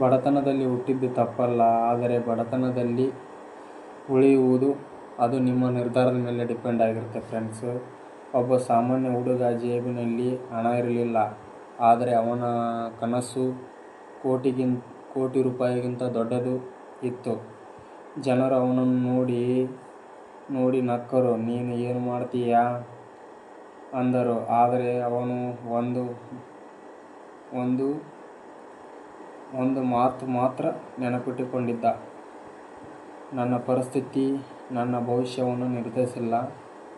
ಬಡತನದಲ್ಲಿ ಹುಟ್ಟಿದ್ದು ತಪ್ಪಲ್ಲ, ಆದರೆ ಬಡತನದಲ್ಲಿ ಉಳಿಯುವುದು ಅದು ನಿಮ್ಮ ನಿರ್ಧಾರದ ಮೇಲೆ ಡಿಪೆಂಡ್ ಆಗಿರುತ್ತೆ ಫ್ರೆಂಡ್ಸು. ಒಬ್ಬ ಸಾಮಾನ್ಯ ಹುಡುಗ, ಜೇಬಿನಲ್ಲಿ ಹಣ ಇರಲಿಲ್ಲ, ಆದರೆ ಅವನ ಕನಸು ಕೋಟಿ ರೂಪಾಯಿಗಿಂತ ದೊಡ್ಡದು ಇತ್ತು. ಜನರು ಅವನನ್ನು ನೋಡಿ ನಕ್ಕರು. ನೀನು ಏನು ಮಾಡ್ತೀಯಾ ಅಂದರು. ಆದರೆ ಅವನು ಒಂದು ಮಾತು ಮಾತ್ರ ನೆನಪಿಟ್ಟುಕೊಂಡಿದ್ದ. ನನ್ನ ಪರಿಸ್ಥಿತಿ ನನ್ನ ಭವಿಷ್ಯವನ್ನು ನಿರ್ಧರಿಸಿಲ್ಲ,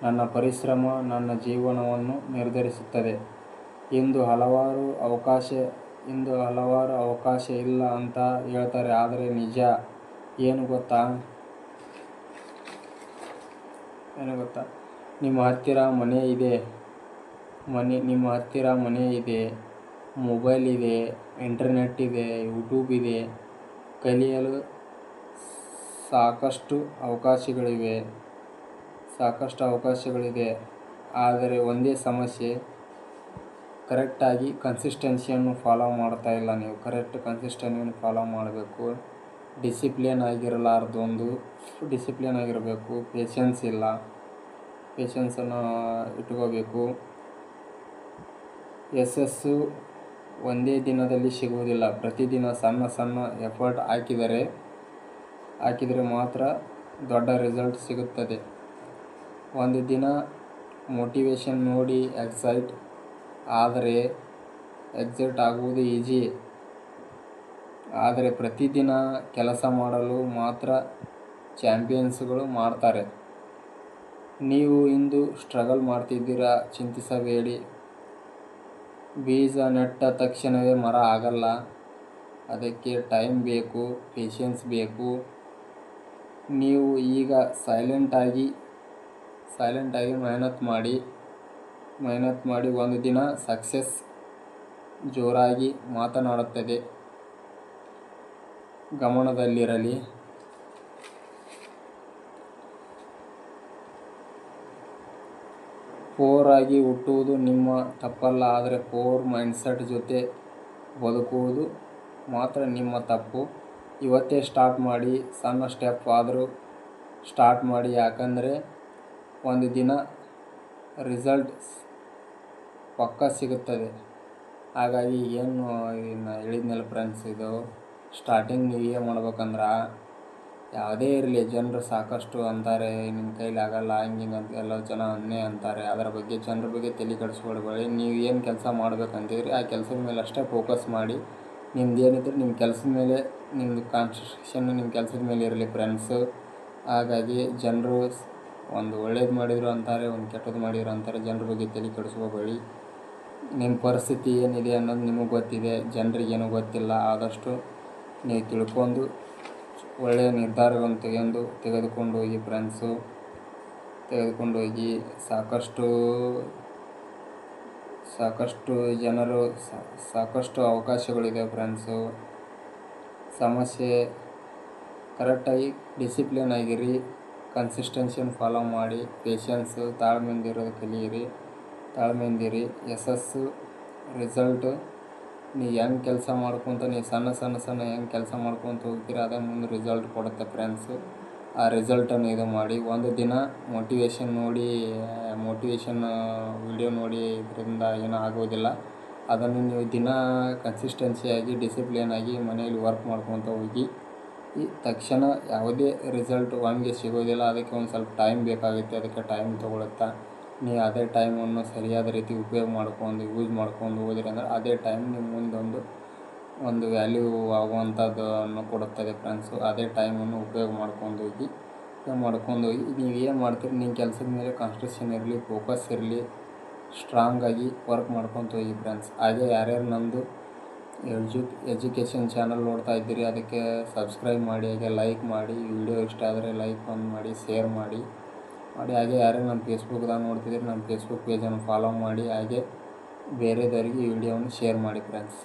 ನನ್ನ ಪರಿಶ್ರಮ ನನ್ನ ಜೀವನವನ್ನು ನಿರ್ಧರಿಸುತ್ತದೆ. ಇಂದು ಹಲವರು ಅವಕಾಶ ಇಲ್ಲ ಅಂತ ಹೇಳ್ತಾರೆ, ಆದರೆ ನಿಜ ಏನು ಗೊತ್ತಾ? ನಿಮ್ಮ ಹತ್ತಿರ ಮನೆ ಇದೆ, ಮೊಬೈಲ್ ಇದೆ, ಇಂಟರ್ನೆಟ್ ಇದೆ, ಯೂಟ್ಯೂಬ್ ಇದೆ. ಕಲಿಯಲು ಸಾಕಷ್ಟು ಅವಕಾಶಗಳಿದೆ. ಆದರೆ ಒಂದೇ ಸಮಸ್ಯೆ, ಕರೆಕ್ಟಾಗಿ ಕನ್ಸಿಸ್ಟೆನ್ಸಿಯನ್ನು ಫಾಲೋ ಮಾಡ್ತಾ ಇಲ್ಲ ನೀವು. ಕರೆಕ್ಟ್ ಕನ್ಸಿಸ್ಟೆನ್ಸಿಯನ್ನು ಫಾಲೋ ಮಾಡಬೇಕು. ಡಿಸಿಪ್ಲಿನ್ ಆಗಿರಬೇಕು. ಪೇಷನ್ಸನ್ನು ಇಟ್ಕೋಬೇಕು. ಯಶಸ್ಸು ಒಂದೇ ದಿನದಲ್ಲಿ ಸಿಗುವುದಿಲ್ಲ. ಪ್ರತಿದಿನ ಸಣ್ಣ ಎಫರ್ಟ್ ಹಾಕಿದರೆ ಮಾತ್ರ ದೊಡ್ಡ ರಿಸಲ್ಟ್ ಸಿಗುತ್ತದೆ. ಒಂದು ದಿನ ಮೋಟಿವೇಶನ್ ನೋಡಿ ಎಕ್ಸೈಟ್ ಆಗುವುದು ಈಜಿ, ಆದರೆ ಪ್ರತಿದಿನ ಕೆಲಸ ಮಾಡಲು ಮಾತ್ರ ಚಾಂಪಿಯನ್ಸ್ಗಳು ಮಾಡ್ತಾರೆ. ನೀವು ಇಂದು ಸ್ಟ್ರಗಲ್ ಮಾಡ್ತಿದ್ದೀರಾ, ಚಿಂತಿಸಬೇಡಿ. ಬೀಜ ನೆಟ್ಟ ತಕ್ಷಣವೇ ಮರ ಆಗಲ್ಲ. ಅದಕ್ಕೆ ಟೈಮ್ ಬೇಕು, ಪೇಷನ್ಸ್ ಬೇಕು. ನೀವು ಈಗ ಸೈಲೆಂಟ್ ಆಗಿ ಮೆಹನತ್ ಮಾಡಿ ಒಂದು ದಿನ ಸಕ್ಸಸ್ ಜೋರಾಗಿ ಮಾತನಾಡುತ್ತದೆ. ಗಮನದಲ್ಲಿರಲಿ. ಪೋರ್ ಆಗಿ ಹುಟ್ಟುವುದು ನಿಮ್ಮ ತಪ್ಪಲ್ಲ, ಆದರೆ ಪೋರ್ ಮೈಂಡ್ಸೆಟ್ ಜೊತೆ ಬದುಕುವುದು ಮಾತ್ರ ನಿಮ್ಮ ತಪ್ಪು. ಇವತ್ತೇ ಸ್ಟಾರ್ಟ್ ಮಾಡಿ. ಸಣ್ಣ ಸ್ಟೆಪ್ ಆದರೂ ಸ್ಟಾರ್ಟ್ ಮಾಡಿ. ಯಾಕಂದರೆ ಒಂದು ದಿನ ರಿಸಲ್ಟ್ ಪಕ್ಕಾ ಸಿಗುತ್ತದೆ. ಹಾಗಾಗಿ ಏನು ಹೇಳಿದ್ನಲ್ಲ ಫ್ರೆಂಡ್ಸ್, ಇದು ಸ್ಟಾರ್ಟಿಂಗ್ ನೀವು ಏನು ಮಾಡ್ಬೇಕಂದ್ರೆ, ಯಾವುದೇ ಇರಲಿ, ಜನರು ಸಾಕಷ್ಟು ಅಂತಾರೆ, ನಿಮ್ಮ ಕೈಲಿ ಆಗಲ್ಲ, ಹಿಂಗೆ ಅಂತ ಎಲ್ಲ ಜನ ಅಂತಾರೆ. ಅದರ ಬಗ್ಗೆ ಜನರ ಬಗ್ಗೆ ತಲೆ ಕೆಡಿಸ್ಕೊಳ್ಬೇಡಿ. ನೀವು ಏನು ಕೆಲಸ ಮಾಡ್ಬೇಕಂತಿದ್ರಿ ಆ ಕೆಲಸದ ಮೇಲೆ ಅಷ್ಟೇ ಫೋಕಸ್ ಮಾಡಿ. ನಿಮ್ದು ಏನಿದ್ರೆ ನಿಮ್ಮ ಕೆಲಸದ ಮೇಲೆ, ನಿಮ್ಮದು ಕಾನ್ಸಂಟ್ರೇಷನ್ ನಿಮ್ಮ ಕೆಲಸದ ಮೇಲೆ ಇರಲಿ ಫ್ರೆಂಡ್ಸು. ಹಾಗಾಗಿ ಜನರು ಒಂದು ಒಳ್ಳೇದು ಮಾಡಿದರು ಅಂತಾರೆ, ಒಂದು ಕೆಟ್ಟದ್ದು ಮಾಡಿದರು ಅಂತಾರೆ. ಜನರ ಬಗ್ಗೆ ತಲೆ ಕೆಡಿಸ್ಕೋಬೇಡಿ. ನಿಮ್ಮ ಪರಿಸ್ಥಿತಿ ಏನಿದೆ ಅನ್ನೋದು ನಿಮಗೆ ಗೊತ್ತಿದೆ, ಜನರಿಗೇನು ಗೊತ್ತಿಲ್ಲ. ಆದಷ್ಟು ನೀವು ತಿಳ್ಕೊಂಡು ಒಳ್ಳೆಯ ನಿರ್ಧಾರಗಳನ್ನು ತೆಗೆದುಕೊಂಡು ಹೋಗಿ ಫ್ರೆಂಡ್ಸು. ಸಾಕಷ್ಟು ಜನರು, ಸಾಕಷ್ಟು ಅವಕಾಶಗಳಿದೆ ಫ್ರೆಂಡ್ಸು. ಸಮಸ್ಯೆ ಕರೆಕ್ಟಾಗಿ ಡಿಸಿಪ್ಲಿನ್ ಆಗಿರಿ, ಕನ್ಸಿಸ್ಟೆನ್ಸಿಯನ್ನು ಫಾಲೋ ಮಾಡಿ, ಪೇಷನ್ಸು, ತಾಳ್ಮೆಯಿಂದ ಇರೋದು ಕಲಿಯಿರಿ. ಯಶಸ್ಸು ರಿಸಲ್ಟು ನೀವು ಹೆಂಗೆ ಕೆಲಸ ಮಾಡ್ಕೊತ, ನೀವು ಸಣ್ಣ ಹೆಂಗೆ ಕೆಲಸ ಮಾಡ್ಕೊತ ಹೋಗ್ತೀರ, ಅದೇ ಮುಂದೆ ರಿಸಲ್ಟ್ ಕೊಡುತ್ತೆ ಫ್ರೆಂಡ್ಸು. ಆ ರಿಸಲ್ಟನ್ನು ಇದು ಮಾಡಿ. ಒಂದು ದಿನ ಮೋಟಿವೇಶನ್ ವಿಡಿಯೋ ನೋಡಿ ಇದರಿಂದ ಏನೂ ಆಗೋದಿಲ್ಲ. ಅದನ್ನು ನೀವು ದಿನ ಕನ್ಸಿಸ್ಟೆನ್ಸಿಯಾಗಿ, ಡಿಸಿಪ್ಲಿನ್ ಆಗಿ ಮನೆಯಲ್ಲಿ ವರ್ಕ್ ಮಾಡ್ಕೊತ ಹೋಗಿ. ತಕ್ಷಣ ಯಾವುದೇ ರಿಸಲ್ಟ್ ಒಮ್ಮೆಗೆ ಸಿಗೋದಿಲ್ಲ. ಅದಕ್ಕೆ ಒಂದು ಸ್ವಲ್ಪ ಟೈಮ್ ಬೇಕಾಗುತ್ತೆ. ಅದಕ್ಕೆ ಟೈಮ್ ತೊಗೊಳುತ್ತಾ. ನೀವು ಅದೇ ಟೈಮನ್ನು ಸರಿಯಾದ ರೀತಿ ಯೂಸ್ ಮಾಡ್ಕೊಂಡು ಹೋದ್ರಿ ಅಂದ್ರೆ ಅದೇ ಟೈಮ್ ನಿಮ್ಮ ಮುಂದೆ ಒಂದು ವ್ಯಾಲ್ಯೂ ಆಗುವಂಥದ್ದನ್ನು ಕೊಡುತ್ತದೆ ಫ್ರೆಂಡ್ಸು. ಅದೇ ಟೈಮನ್ನು ಉಪಯೋಗ ಮಾಡ್ಕೊಂಡು ಹೋಗಿ ನೀವು ಏನು ಮಾಡ್ತೀರಿ, ನಿಮ್ಮ ಕೆಲಸದ ಮೇಲೆ ಕಾನ್ಸಂಟ್ರೇಷನ್ ಇರಲಿ, ಫೋಕಸ್ ಇರಲಿ. ಸ್ಟ್ರಾಂಗಾಗಿ ವರ್ಕ್ ಮಾಡ್ಕೊತ ಹೋಗಿ ಫ್ರೆಂಡ್ಸ್. ಹಾಗೆ ಯಾರ್ಯಾರು ನಮ್ಮದು ಎಜುಕೇಷನ್ ಚಾನಲ್ ನೋಡ್ತಾ ಇದ್ದೀರಿ, ಅದಕ್ಕೆ ಸಬ್ಸ್ಕ್ರೈಬ್ ಮಾಡಿ. ಹಾಗೆ ಲೈಕ್ ಮಾಡಿ. ವಿಡಿಯೋ ಇಷ್ಟ ಆದರೆ ಲೈಕ್ ಮಾಡಿ, ಶೇರ್ ಮಾಡಿ. ಹಾಗೆ ಯಾರ್ಯಾರು ನಮ್ಮ ಫೇಸ್ಬುಕ್ದಾಗ ನೋಡ್ತಿದ್ದೀರಿ, ನಮ್ಮ ಫೇಸ್ಬುಕ್ ಪೇಜನ್ನು ಫಾಲೋ ಮಾಡಿ. ಹಾಗೆ ಬೇರೆದವರಿಗೆ ವಿಡಿಯೋವನ್ನು ಶೇರ್ ಮಾಡಿ ಫ್ರೆಂಡ್ಸ್.